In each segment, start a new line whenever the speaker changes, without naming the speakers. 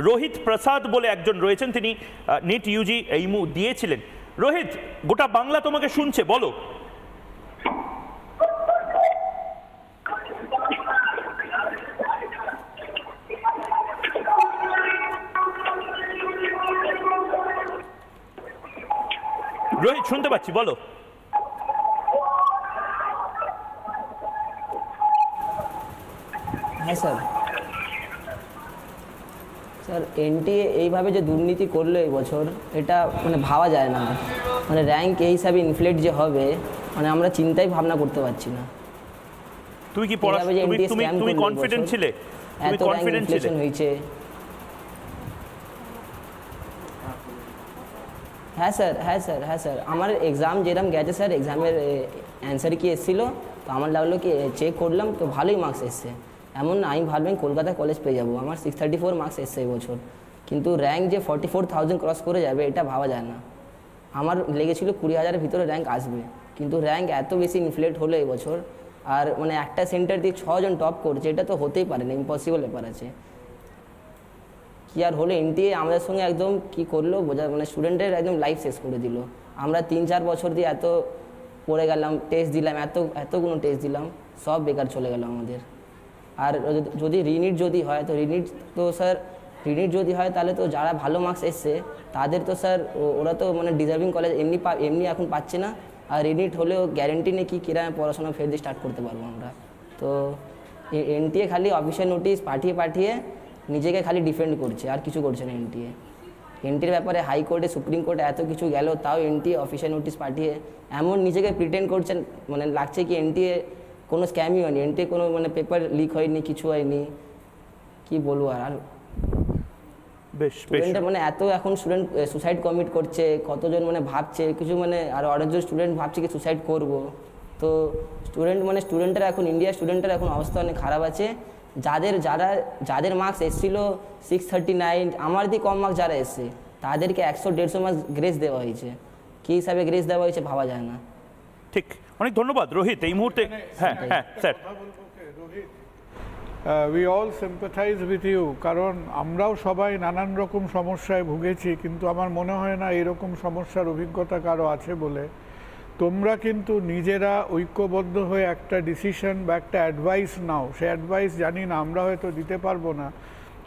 রোহিত প্রসাদ বলে একজন রয়েছেন, তিনি নিট ইউজি এইমু দিয়েছিলেন। রোহিত, গোটা বাংলা তোমাকে শুনছে, বলো। রোহিত, শুনতে পাচ্ছি, বলো।
হ্যাঁ স্যার, স্যার এনটিএ এইভাবে যে দুর্নীতি করলো এই বছর, এটা মানে ভাবা যায় না। মানে র্যাঙ্ক এই হিসাবে ইনফ্লেট যে হবে, মানে আমরা চিন্তাই ভাবনা করতে পারছি না।
তুমি কি তুমি কনফিডেন্ট ছিলে? তুমি কনফিডেন্ট ছিলে?
হয়েছে। হ্যাঁ স্যার, হ্যাঁ স্যার, হ্যাঁ স্যার, আমার এক্সাম যেরকম গেছে স্যার, এক্সামের অ্যান্সার কি এসেছিলো, তো আমার লাগলো কি চেক করলাম, তো ভালোই মার্কস এসছে। এমন না আমি ভাবলাম কলকাতা কলেজ পেয়ে যাবো, আমার 634 মার্কস এসছে এই বছর। কিন্তু র্যাঙ্ক যে 44,000 ক্রস করে যাবে, এটা ভাবা যায় না। আমার লেগেছিল 20,000-এর ভিতরে র্যাঙ্ক আসবে, কিন্তু র্যাঙ্ক এত বেশি ইনফ্লেট হলো এই বছর। আর মানে একটা সেন্টার দিয়ে 6 জন টপ করছে, এটা তো হতেই পারে না, ইম্পসিবল ব্যাপার আছে। কি আর হলো, এনটিএ আমাদের সঙ্গে একদম কি করলো বোঝা, মানে স্টুডেন্টের একদম লাইফ শেষ করে দিল। আমরা 3-4 বছর দিয়ে এত পড়ে গেলাম, টেস্ট দিলাম, এতগুলো টেস্ট দিলাম, সব বেকার চলে গেল আমাদের। আর যদি রিনিট যদি হয়, তো রিনিট তো স্যার, রিনিট যদি হয় তাহলে তো যারা ভালো মার্কস এসছে তাদের তো স্যার ওরা তো মানে ডিজার্ভিং কলেজ এমনি এখন পাচ্ছে না। আর রিনিট হলেও গ্যারেন্টি নেই কি কিরকম পড়াশোনা ফের দিয়ে স্টার্ট করতে পারবো আমরা। তো এনটিএ খালি অফিসিয়াল নোটিশ পাঠিয়ে নিজেকে খালি ডিফেন্ড করছে, আর কিছু করছে না এনটিএ। এনটিএর ব্যাপারে হাইকোর্টে, সুপ্রিম কোর্টে এত কিছু গেল, তাও এনটিএ অফিসিয়াল নোটিশ পাঠিয়ে এমন নিজেকে প্রিটেন্ড করছেন, মানে লাগছে কি এনটিএ কোনো স্ক্যামই হয়নি, এনটিএ কোনো মানে পেপার লিক হয়নি, কিছু হয়নি। কি বলবো আর স্টুডেন্টরা মানে এত এখন স্টুডেন্ট সুসাইড কমিট করছে, কতজন মানে ভাবছে কিছু, মানে আর অনেকজন স্টুডেন্ট ভাবছে কি সুসাইড করব। তো স্টুডেন্টরা এখন, ইন্ডিয়ার স্টুডেন্টরা এখন অবস্থা অনেক খারাপ আছে। যাদের মার্কস এসেছিল 639, আমার দিয়ে কম মার্কস যারা এসছে তাদেরকে 100-150 মার্কস গ্রেস দেওয়া হয়েছে। কী হিসাবে গ্রেস দেওয়া হয়েছে ভাবা যায় না।
ঠিক, অনেক ধন্যবাদ রোহিত এই মুহূর্তে। হ্যাঁ হ্যাঁ sir,
we all sympathise with you, কারণ আমরাও সবাই নানান রকম সমস্যায় ভুগেছি, কিন্তু আমার মনে হয় না এরকম সমস্যার অভিজ্ঞতা কারো আছে বলে। তোমরা কিন্তু নিজেরা ঐক্যবদ্ধ হয়ে একটা ডিসিশন বা একটা অ্যাডভাইস নাও, সে অ্যাডভাইস জানি না আমরা হয়তো দিতে পারবো না,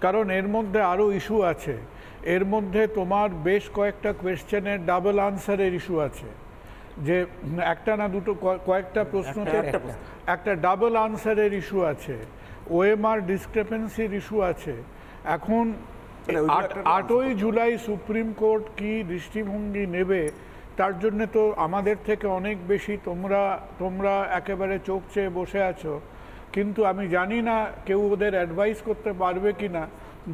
কারণ এর মধ্যে আরও ইস্যু আছে। এর মধ্যে তোমার বেশ কয়েকটা কোয়েশ্চেনের ডাবল আনসারের ইস্যু আছে, যে একটা না দুটো কয়েকটা প্রশ্নতে একটা ডাবল আনসারের ইস্যু আছে, ওএমআর ডিসক্রেপেন্সির ইস্যু আছে। এখন 8ই জুলাই সুপ্রিম কোর্ট কি দৃষ্টিভঙ্গি নেবে, তার জন্য তো আমাদের থেকে অনেক বেশি তোমরা একেবারে চোখ চেয়ে বসে আছো। কিন্তু আমি জানি না কেউ ওদের অ্যাডভাইস করতে পারবে কি না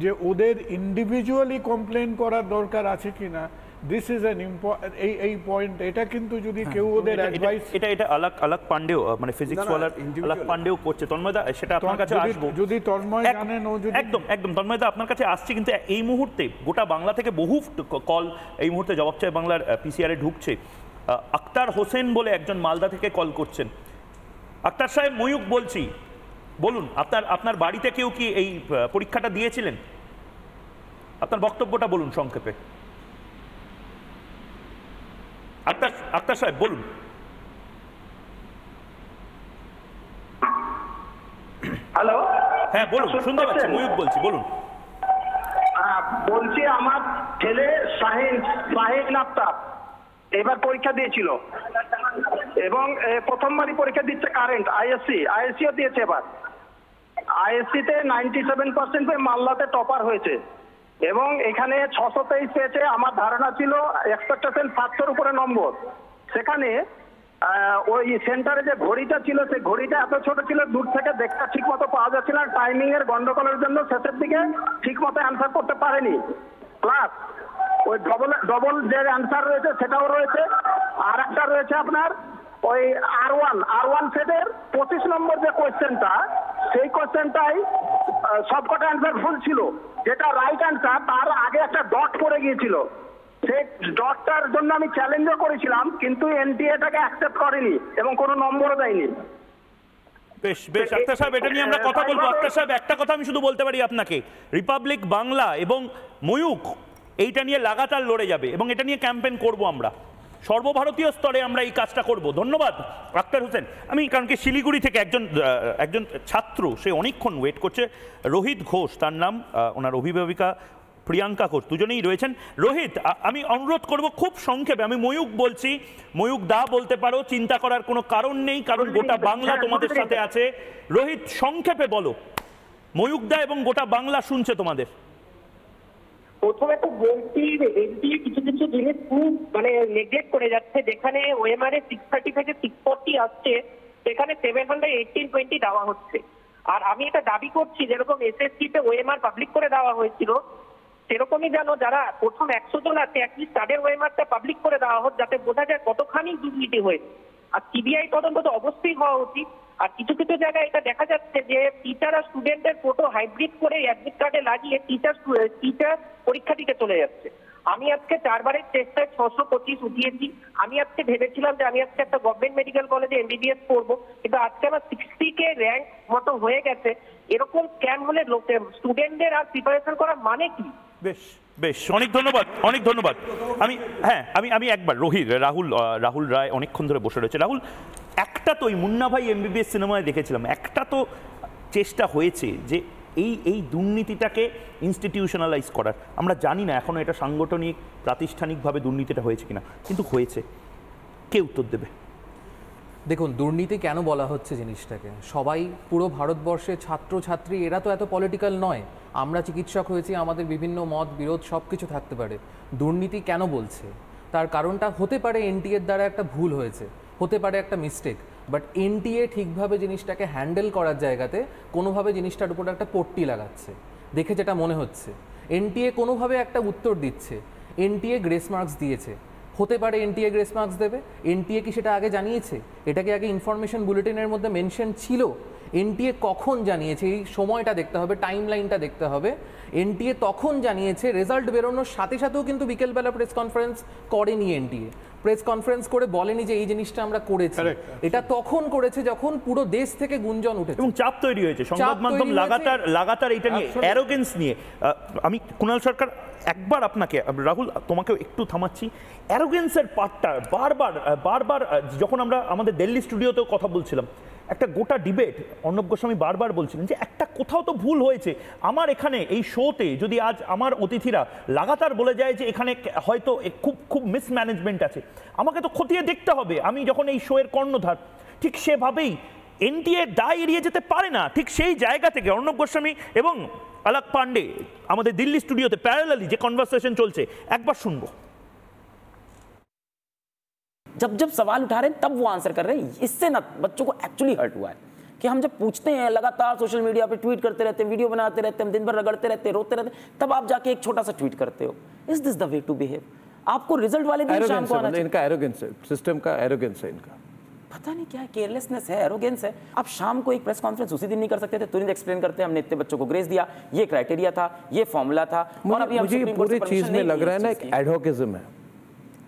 যে ওদের ইন্ডিভিজুয়ালি কমপ্লেন করার দরকার আছে কি না। দিস ইজ অ্যান ইম্পর্টেন্ট এই পয়েন্ট। এটা কিন্তু যদি কেউ ওদের অ্যাডভাইস,
এটা আলাক পান্ডেও, মানে ফিজিক্স ওয়ালার আলাক পান্ডেও করছে। তন্ময়দা, সেটা আপনার কাছে আসবো,
যদি তন্ময় জানেন ও যদি
একদম তন্ময়দা আপনার কাছে আসছে। কিন্তু এই মুহূর্তে গোটা বাংলা থেকে বহু কল এই মুহূর্তে জবাব চায় বাংলার পিসিআরে ঢুকছে। আক্তার হোসেন বলে একজন মালদা থেকে কল করছেন। আক্তার সাহেব, ময়ূক বলছি, বলুন আপনার বাড়িতে কেউ কি এই পরীক্ষাটা দিয়েছিলেন? আপনার বক্তব্যটা বলুন সংক্ষেপে। আক্তার সাহেব বলুন।
হ্যালো,
হ্যাঁ বলুন, শুনতে পাচ্ছি, ময়ূক বলছি, বলুন।
বলছি আমার ছেলে শাহিন আফতাব এবার পরীক্ষা দিয়েছিল এবং প্রথমবারই পরীক্ষা দিচ্ছে কারেন্ট আইএসসিও দিয়েছে। এবার আইএসসিতে 97% পেয়ে মালদাতে টপার হয়েছে এবং এখানে 623 পেয়েছে। আমার ধারণা ছিল এক্সপেকটেশন 700-র উপরে নম্বর। সেখানে ওই সেন্টারে যে ঘড়িটা ছিল, সেই ঘড়িটা এত ছোট ছিল, দূর থেকে দেখতে ঠিক মতো পাওয়া যাচ্ছিল না। টাইমিং এর গন্ডগোলের জন্য শেষের দিকে ঠিক মতো অ্যান্সার করতে পারেনি। প্লাস ওই ডবল যে অ্যান্সার রয়েছে সেটাও রয়েছে। আর একটা রয়েছে আপনার ওই আর1 সেটের 25 নম্বর যে কোয়েশ্চেনটা, সেই কোয়েশ্চেনটাই সবকটা অ্যান্সার ভুল ছিল। যেটা রাইট অ্যান্সার তার আগে একটা ডট পড়ে গিয়েছিল। সেই ডটটার জন্য আমি চ্যালেঞ্জও করেছিলাম, কিন্তু এনটিএ এটাকে অ্যাকসেপ্ট করেনি এবং কোনো নম্বরও দেয়নি।
বেশ বেশ আক্তার সাহেব, এটা নিয়ে আমরা কথা বলবো। আক্তার সাহেব, একটা কথা আমি শুধু বলতে পারি আপনাকে, রিপাবলিক বাংলা এবং ময়ূখ এইটা নিয়ে লাগাতার লড়ে যাবে এবং এটা নিয়ে ক্যাম্পেইন করব আমরা, সর্বভারতীয় স্তরে আমরা এই কাজটা করব। ধন্যবাদ আক্তার হোসেন। আমি কারণ কি শিলিগুড়ি থেকে একজন ছাত্র, সে অনেকক্ষণ ওয়েট করছে, রোহিত ঘোষ তার নাম, ওনার অভিভাবিকা প্রিয়াঙ্কা ঘোষ, দুজনেই রয়েছেন। রোহিত, আমি অনুরোধ করব খুব সংক্ষেপে, আমি ময়ূখ বলছি, ময়ূখ দা বলতে পারো, চিন্তা করার কোনো কারণ নেই, কারণ গোটা বাংলা তোমাদের সাথে আছে। রোহিত, সংক্ষেপে বলো, ময়ূখ দা এবং গোটা বাংলা শুনছে তোমাদের।
প্রথমে তো বলছি এনটিএ কিছু কিছু জিনিস খুব নেগলেক্ট করে যাচ্ছে, যেখানে ওএমআর এ 630 থেকে 640 আসছে, সেখানে 718-20 দেওয়া হচ্ছে। আর আমি এটা দাবি করছি, যেরকম এসএসসি তে ওএমআর পাবলিক করে দেওয়া হয়েছিল, সেরকমই যেন যারা প্রথম 100 জন আছে অ্যাটলিস্ট তাদের ওএমআরটা পাবলিক করে দেওয়া হোক, যাতে বোঝা যায় কতখানি দুর্নীতি হয়েছে। আর সিবিআই তদন্ত তো অবশ্যই হওয়া উচিত। আর কিছু কিছু জায়গায় এটা দেখা যাচ্ছে যে টিচার আর স্টুডেন্টের ফটো হাইব্রিড করে অ্যাডমিট কার্ডে লাগিয়ে টিচার পরীক্ষা দিতে চলে যাচ্ছে। আমি আজকে 4 বারের চেষ্টায় 625 উঠিয়েছি। আমি আজকে ভেবেছিলাম যে আমি আজকে একটা গভর্নমেন্ট মেডিকেল কলেজে এমবিবিএস করবো, কিন্তু আজকে আমার 60K র্যাঙ্ক মতো হয়ে গেছে। এরকম স্ক্যাম হলে স্টুডেন্টদের আর প্রিপারেশন করার মানে কি?
বেশ বেশ, অনেক ধন্যবাদ, অনেক ধন্যবাদ। আমি একবার রাহুল রায় অনেকক্ষণ ধরে বসে রয়েছে। রাহুল, একটা তো ওই মুন্না ভাই এমবিবিএস সিনেমায় দেখেছিলাম, একটা তো চেষ্টা হয়েছে যে এই দুর্নীতিটাকে ইনস্টিটিউশনালাইজ করার। আমরা জানি না এখনো এটা সাংগঠনিক প্রাতিষ্ঠানিকভাবে দুর্নীতিটা হয়েছে কিনা, কিন্তু হয়েছে। কে উত্তর দেবে?
দেখুন, দুর্নীতি কেন বলা হচ্ছে জিনিসটাকে, সবাই পুরো ভারতবর্ষে ছাত্রছাত্রী এরা তো এত পলিটিক্যাল নয়। আমরা চিকিৎসক হয়েছি, আমাদের বিভিন্ন মত বিরোধ সব কিছু থাকতে পারে। দুর্নীতি কেন বলছে, তার কারণটা হতে পারে এনটিএর দ্বারা একটা ভুল হয়েছে, হতে পারে একটা মিস্টেক, বাট এনটিএ ঠিকভাবে জিনিসটাকে হ্যান্ডেল করার জায়গাতে কোনোভাবে জিনিসটার উপর একটা পট্টি লাগাচ্ছে দেখে যেটা মনে হচ্ছে। এনটিএ কোনোভাবে একটা উত্তর দিচ্ছে, এনটিএ গ্রেস মার্কস দিয়েছে, হতে পারে এনটিএ গ্রেস মার্কস দেবে। এনটিএ কি সেটা আগে জানিয়েছে? এটাকে আগে ইনফরমেশন বুলেটিনের মধ্যে মেনশন ছিল? এনটিএ কখন জানিয়েছে, এই সময়টা দেখতে হবে, টাইম লাইনটা দেখতে হবে। এনটিএ তখন জানিয়েছে, রেজাল্ট বেরোনোর সাথে সাথেও কিন্তু বিকেলবেলা প্রেস কনফারেন্স করেনি। এনটিএ প্রেস কনফারেন্স করে বলেনি যে এই জিনিসটা আমরা করেছি। এটা তখন করেছে যখন পুরো দেশ থেকে গুঞ্জন উঠেছে এবং
চাপ তৈরি হয়েছে, সংবাদ মাধ্যম লাগাতার এটা নিয়ে, অ্যারোগেন্স নিয়ে। আমি কুণাল সরকার একবার আপনাকে, রাহুল তোমাকেও একটু থামাচ্ছি, অ্যারোগেন্সের পার্টটা বারবার যখন আমরা আমাদের দিল্লি স্টুডিওতেও কথা বলছিলাম, একটা গোটা ডিবেট, অর্ণব গোস্বামী বারবার বলছিলেন যে একটা কোথাও তো ভুল হয়েছে। আমার এখানে এই শোতে যদি আজ আমার অতিথিরা লাগাতার বলে যায় যে এখানে হয়তো খুব মিসম্যানেজমেন্ট আছে, আমাকে তো খতিয়ে দেখতে হবে। আমি যখন এই শোয়ের কর্ণধার, ঠিক সেভাবেই এনটিএ দায় এড়িয়ে যেতে পারে না। ঠিক সেই জায়গা থেকে অর্ণব গোস্বামী এবং अलग पांडे আমাদের দিল্লি স্টুডিওতে প্যারালালি যে কনভারসেশন চলছে, একবার শুনবো।
जब जब सवाल उठा रहे हैं तब वो आंसर कर रहे हैं। इससे ना बच्चों को एक्चुअली हर्ट हुआ है कि हम जब पूछते हैं, लगातार सोशल मीडिया पे ट्वीट करते रहते हैं, वीडियो बनाते रहते हैं, दिन भर रगड़ते रहते हैं, रोते रहते हैं, तब आप जाके एक छोटा सा ट्वीट करते हो। Is this the way to behave? आपको रिजल्ट वाले दिन शाम को आना चाहिए।
इनका एरोगेंस है, सिस्टम का एरोगेंस है इनका।
पता नहीं क्या केयरलेसनेस है, एरोगेंस है। आप शाम को एक प्रेस कॉन्फ्रेंस उसी दिन नहीं कर सकते थे? तुरंत एक्सप्लेन करते हैं, हमने इतने बच्चों को ग्रेस दिया, ये क्राइटेरिया था, ये फॉर्मूला था। और अभी
मुझे पूरी चीज में लग रहा है ना एक एडहोकिज्म है,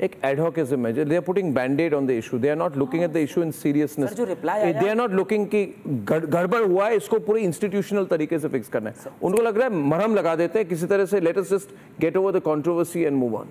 एक एडहोकिज्म है। They are putting bandaid on the issue, they are not looking at the issue in seriousness. They are not looking कि गड़बड़ हुआ है, इसको पूरे इंस्टीट्यूशनल तरीके से फिक्स करना है। उनको लग रहा है मरहम लगा देते हैं किसी तरह से, let us just get over the controversy and move on.